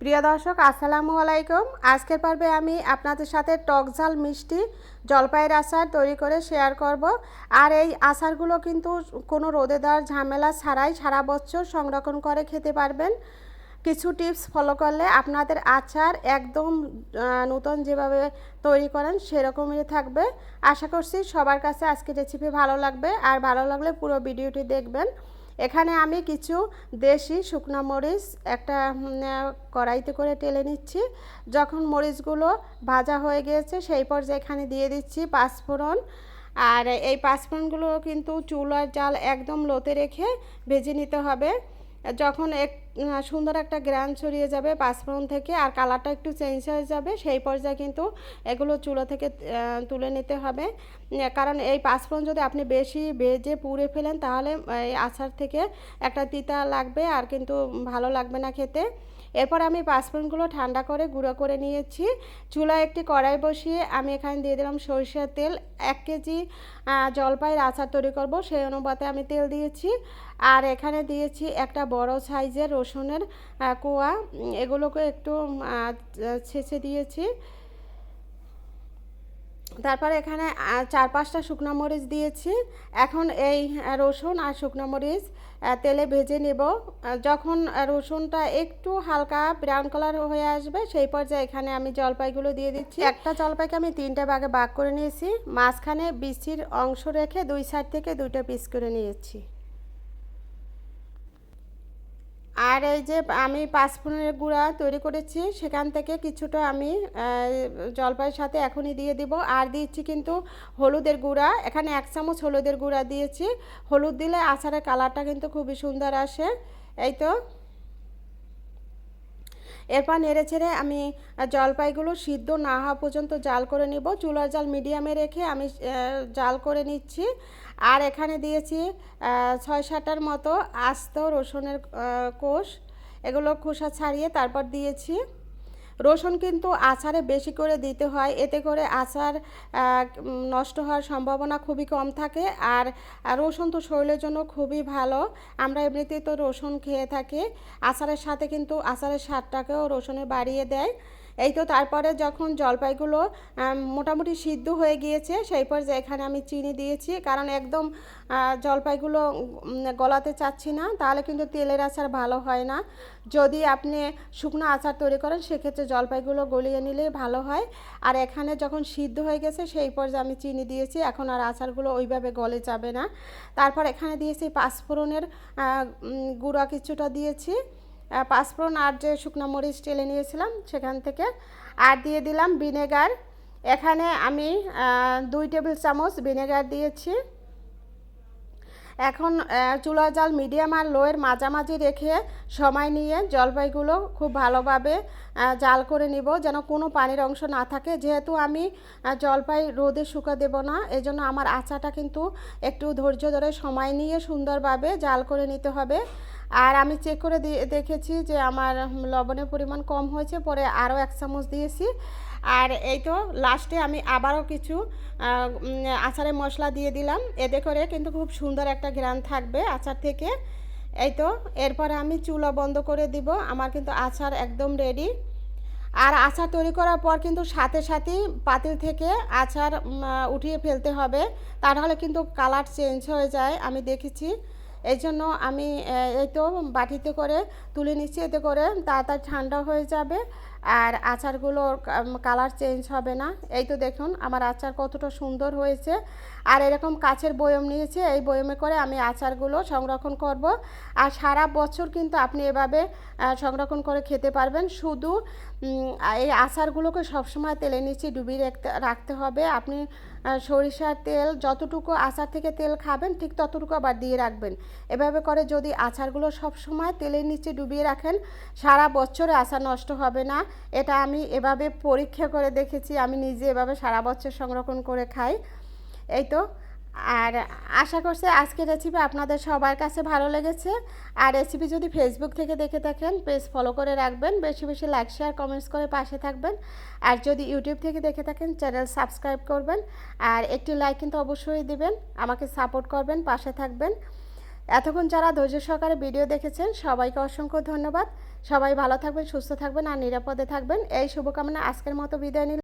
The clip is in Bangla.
প্রিয় দর্শক আসসালামু আলাইকুম। আজকের পর্বে আমি আপনাদের সাথে টক ঝাল মিষ্টি জলপাইয়ের আচার তৈরি করে শেয়ার করব। আর এই আচারগুলো কিন্তু কোনো রোদে দেওয়ার ঝামেলা ছাড়াই সারা বছর সংরক্ষণ করে খেতে পারবেন। কিছু টিপস ফলো করলে আপনাদের আচার একদম নতুন যেভাবে তৈরি করেন সেরকমই থাকবে। আশা করছি সবার কাছে আজকের রেসিপি ভালো লাগবে, আর ভালো লাগলে পুরো ভিডিওটি দেখবেন। এখানে আমি কিছু দেশি শুকনো মরিচ একটা কড়াইতে করে টেলে নিচ্ছি। যখন মরিচগুলো ভাজা হয়ে গিয়েছে সেই পর্যায়ে এখানে দিয়ে দিচ্ছি পাঁচফোড়ন। আর এই পাঁচফোড়নগুলো কিন্তু চুলার জাল একদম লোতে রেখে ভেজে নিতে হবে। যখন সুন্দর একটা গ্রান ছড়িয়ে যাবে পাঁচফোড়ন থেকে আর কালারটা একটু চেঞ্জ হয়ে যাবে, সেই পর্যায়ে কিন্তু এগুলো চুলা থেকে তুলে নিতে হবে। কারণ এই পাঁচফোড়ন যদি আপনি বেশি ভেজে পুড়ে ফেলেন তাহলে এই আচার থেকে একটা তিতা লাগবে আর কিন্তু ভালো লাগবে না খেতে। এরপর আমি পাঁচফোড়নগুলো ঠান্ডা করে গুঁড়ো করে নিয়েছি। চুলায় একটি কড়াই বসিয়ে আমি এখানে দিয়ে দিলাম সরিষার তেল। 1 কেজি জলপাইয়ের আচার তৈরি করব সেই অনুপাতে আমি তেল দিয়েছি। আর এখানে দিয়েছি একটা বড় সাইজের রসুনের কোয়া, এগুলোকে একটু ছেঁচে দিয়েছি। তারপর এখানে 4-5টা শুকনো মরিচ দিয়েছি। এখন এই রসুন আর শুকনো মরিচ তেলে ভেজে নেব। যখন রসুনটা একটু হালকা ব্রাউন কালার হয়ে আসবে সেই পর্যায়ে এখানে আমি জলপাইগুলো দিয়ে দিচ্ছি। একটা জলপাইকে আমি 3টে ভাগে ভাগ করে নিয়েছি, মাঝখানে বিচির অংশ রেখে 2 সাইড থেকে 2টা পিস করে নিয়েছি। আর এই যে আমি পাঁচফোড়নের গুঁড়া তৈরি করেছি সেখান থেকে কিছুটা আমি জলপাইয়ের সাথে এখনই দিয়ে দিব। আর দিচ্ছি কিন্তু হলুদের গুঁড়া, এখানে 1 চামচ হলুদের গুঁড়া দিয়েছি। হলুদ দিলে আচারের কালারটা কিন্তু খুবই সুন্দর আসে। এই তো এরপর নেড়ে ছেড়ে আমি জলপাইগুলো সিদ্ধ না হওয়া পর্যন্ত জাল করে নিব। চুলার জাল মিডিয়ামে রেখে আমি জাল করে নিচ্ছি। আর এখানে দিয়েছি 6-7টার মতো আস্ত রসুনের কোষ, এগুলো খোসা ছাড়িয়ে তারপর দিয়েছি। রসুন কিন্তু আচারে বেশি করে দিতে হয়, এতে করে আচার নষ্ট হওয়ার সম্ভাবনা খুবই কম থাকে। আর রসুন তো শরীরের জন্য খুবই ভালো, আমরা এমনিতেই তো রসুন খেয়ে থাকি। আচারের সাথে কিন্তু আচারের স্বাদটাকেও রসুনে বাড়িয়ে দেয়। এই তো তারপরে যখন জলপাইগুলো মোটামুটি সিদ্ধ হয়ে গিয়েছে সেই পর্যায়ে এখানে আমি চিনি দিয়েছি, কারণ একদম জলপাইগুলো গলাতে চাচ্ছি না, তাহলে কিন্তু তেলের আচার ভালো হয় না। যদি আপনি শুকনো আচার তৈরি করেন সেক্ষেত্রে জলপাইগুলো গলিয়ে নিলে ভালো হয়। আর এখানে যখন সিদ্ধ হয়ে গেছে সেই পর্যায়ে আমি চিনি দিয়েছি, এখন আর আচারগুলো ওইভাবে গলে যাবে না। তারপর এখানে দিয়েছি পাঁচফোড়নের গুঁড়া কিছুটা দিয়েছি, পাঁচফোড়ন আর যে শুকনো মরিচ টেলে নিয়েছিলাম সেখান থেকে। আর দিয়ে দিলাম ভিনেগার, এখানে আমি 2 টেবিল চামচ ভিনেগার দিয়েছি। এখন চুলার জাল মিডিয়াম আর লোয়ের মাঝামাঝি রেখে সময় নিয়ে জলপাইগুলো খুব ভালোভাবে জাল করে নিব, যেন কোনো পানির অংশ না থাকে। যেহেতু আমি জলপাই রোদে শুকা দেব না, এজন্য আমার আচাটা কিন্তু একটু ধৈর্য ধরে সময় নিয়ে সুন্দরভাবে জাল করে নিতে হবে। আর আমি চেক করে দেখেছি যে আমার লবণের পরিমাণ কম হয়েছে, পরে আরও 1 চামচ দিয়েছি। আর এই তো লাস্টে আমি আবারও কিছু আচারের মশলা দিয়ে দিলাম, এতে করে কিন্তু খুব সুন্দর একটা ঘ্রাণ থাকবে আচার থেকে। এই তো এরপরে আমি চুলা বন্ধ করে দিব, আমার কিন্তু আচার একদম রেডি। আর আচার তৈরি করার পর কিন্তু সাথে সাথেই পাতিল থেকে আচার উঠিয়ে ফেলতে হবে, তা নাহলে কিন্তু কালার চেঞ্জ হয়ে যায়, আমি দেখেছি। এই জন্য আমি এই তো বাটিতে করে তুলে নিচ্ছি, এতে করে তাড়াতাড়ি ঠান্ডা হয়ে যাবে আর আচারগুলোর কালার চেঞ্জ হবে না। এই তো দেখুন আমার আচার কতটা সুন্দর হয়েছে। আর এরকম কাচের বয়ম নিয়েছে, এই বয়মে করে আমি আচারগুলো সংরক্ষণ করব। আর সারা বছর কিন্তু আপনি এভাবে সংরক্ষণ করে খেতে পারবেন। শুধু এই আচারগুলোকে সবসময় তেলের নিচে ডুবিয়ে রাখতে হবে। আপনি সরিষার তেল যতটুকু আচার থেকে তেল খাবেন ঠিক ততটুকু আবার দিয়ে রাখবেন। এভাবে করে যদি আচারগুলো সব সময় তেলের নিচে ডুবিয়ে রাখেন সারা বছরে আচার নষ্ট হবে না। এটা আমি এভাবে পরীক্ষা করে দেখেছি, আমি নিজে এভাবে সারা বছর সংরক্ষণ করে খাই। এই তো আর আশা করছি আজকের রেসিপি আপনাদের সবার কাছে ভালো লেগেছে। আর রেসিপি যদি ফেসবুক থেকে দেখে থাকেন পেজ ফলো করে রাখবেন, বেশি বেশি লাইক শেয়ার কমেন্টস করে পাশে থাকবেন। আর যদি ইউটিউব থেকে দেখে থাকেন চ্যানেল সাবস্ক্রাইব করবেন, আর একটি লাইক কিন্তু অবশ্যই দিবেন, আমাকে সাপোর্ট করবেন, পাশে থাকবেন। এতক্ষণ যারা ধৈর্য সহকারে ভিডিও দেখেছেন সবাইকে অসংখ্য ধন্যবাদ। সবাই ভালো থাকবেন, সুস্থ থাকবেন আর নিরাপদে থাকবেন, এই শুভকামনা আজকের মতো বিদায় নিলাম।